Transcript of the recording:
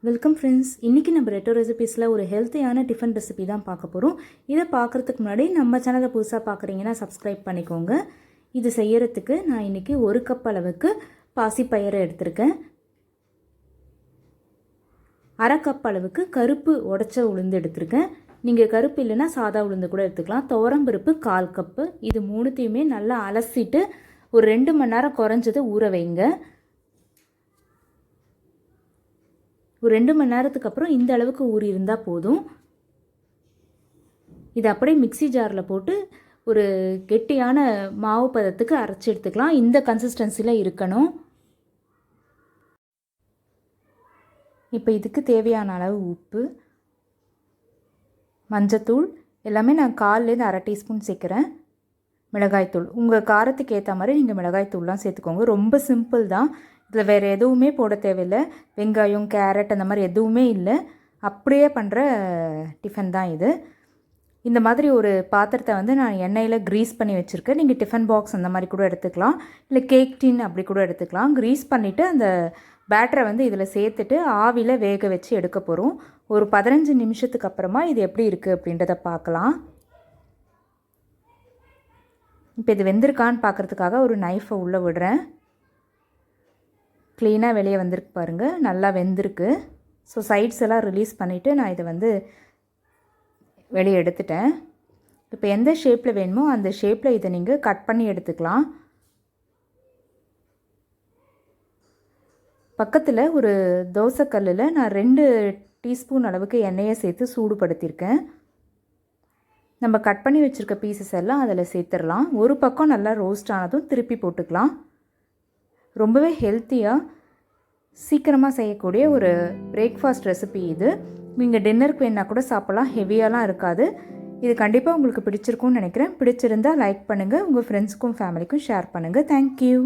Welcome friends. இன்றைக்கி நம்ம ரெட்டோ ரெசிபீஸில் ஒரு ஹெல்த்தியான டிஃபன் ரெசிபி தான் பார்க்க போகிறோம். இதை பார்க்குறதுக்கு முன்னாடி நம்ம சேனலை புதுசாக பார்க்குறீங்கன்னா சப்ஸ்கிரைப் பண்ணிக்கோங்க. இது செய்யறதுக்கு நான் இன்றைக்கி 1 கப் அளவுக்கு பாசிப்பயிரை எடுத்திருக்கேன். 1/2 கப் அளவுக்கு கருப்பு உடைச்ச உளுந்து எடுத்திருக்கேன். நீங்கள் கருப்பு இல்லைன்னா சாதா உளுந்து கூட எடுத்துக்கலாம். துவரம்பருப்பு 1/4 கப்பு. இது மூணுத்தையுமே நல்லா அலசிட்டு ஒரு 2 மணி நேரம் குறைஞ்சது ஊற வைங்க. ஒரு 2 மணி நேரத்துக்கு அப்புறம் இந்த அளவுக்கு ஊறி இருந்தால் போதும். இது அப்படியே மிக்ஸி ஜாரில் போட்டு ஒரு கெட்டியான மாவு பதத்துக்கு அரைச்சி எடுத்துக்கலாம். இந்த கன்சிஸ்டன்சியில் இருக்கணும். இப்போ இதுக்கு தேவையான அளவு உப்பு, மஞ்சத்தூள் எல்லாமே நான் 1/4லேருந்து 1/2 டீஸ்பூன் சேர்க்குறேன். மிளகாய்த்தூள் உங்கள் காரத்துக்கு ஏற்ற மாதிரி நீங்கள் மிளகாய்த்தூள்லாம் சேர்த்துக்கோங்க. ரொம்ப சிம்பிள் தான். இதில் வேறு எதுவுமே போட தேவையில்லை. வெங்காயம், கேரட் அந்த மாதிரி எதுவுமே இல்லை. அப்படியே பண்ணுற டிஃபன் தான் இது. இந்த மாதிரி ஒரு பாத்திரத்தை நான் எண்ணெயில் க்ரீஸ் பண்ணி வச்சுருக்கேன். நீங்கள் டிஃபன் பாக்ஸ் அந்த மாதிரி கூட எடுத்துக்கலாம், இல்லை கேக் டின் அப்படி கூட எடுத்துக்கலாம். க்ரீஸ் பண்ணிவிட்டு அந்த பேட்டரை இதில் சேர்த்துட்டு ஆவியில் வேக வச்சு எடுக்க போகிறோம். ஒரு 15 நிமிஷத்துக்கு அப்புறமா இது எப்படி இருக்குது அப்படின்றத பார்க்கலாம். இப்போ இது வெந்திருக்கான்னு பார்க்குறதுக்காக ஒரு நைஃபை உள்ளே விடுறேன். க்ளீனாக வெளியே வந்திருக்கு பாருங்கள், நல்லா வெந்திருக்கு. ஸோ சைட்ஸ் எல்லாம் ரிலீஸ் பண்ணிவிட்டு நான் இதை வெளியே எடுத்துட்டேன். இப்போ எந்த ஷேப்பில் வேணுமோ அந்த ஷேப்பில் இதை நீங்கள் கட் பண்ணி எடுத்துக்கலாம். பக்கத்தில் ஒரு தோசைக்கல்லில் நான் 2 டீஸ்பூன் அளவுக்கு எண்ணெயை சேர்த்து சூடுபடுத்தியிருக்கேன். நம்ம கட் பண்ணி வச்சுருக்க பீசஸ் எல்லாம் அதில் சேர்த்துடலாம். ஒரு பக்கம் நல்லா ரோஸ்ட் ஆனதும் திருப்பி போட்டுக்கலாம். ரொம்பவே ஹெல்த்தியாக சீக்கிரமாக செய்யக்கூடிய ஒரு பிரேக்ஃபாஸ்ட் ரெசிபி இது. நீங்கள் டின்னருக்கு வேணால் கூட சாப்பிட்லாம். ஹெவியாலாம் இருக்காது. இது கண்டிப்பாக உங்களுக்கு பிடிச்சிருக்கும்னு நினைக்கிறேன். பிடிச்சிருந்தால் லைக் பண்ணுங்கள். உங்கள் ஃப்ரெண்ட்ஸுக்கும் ஃபேமிலிக்கும் ஷேர் பண்ணுங்கள். தேங்க்யூ.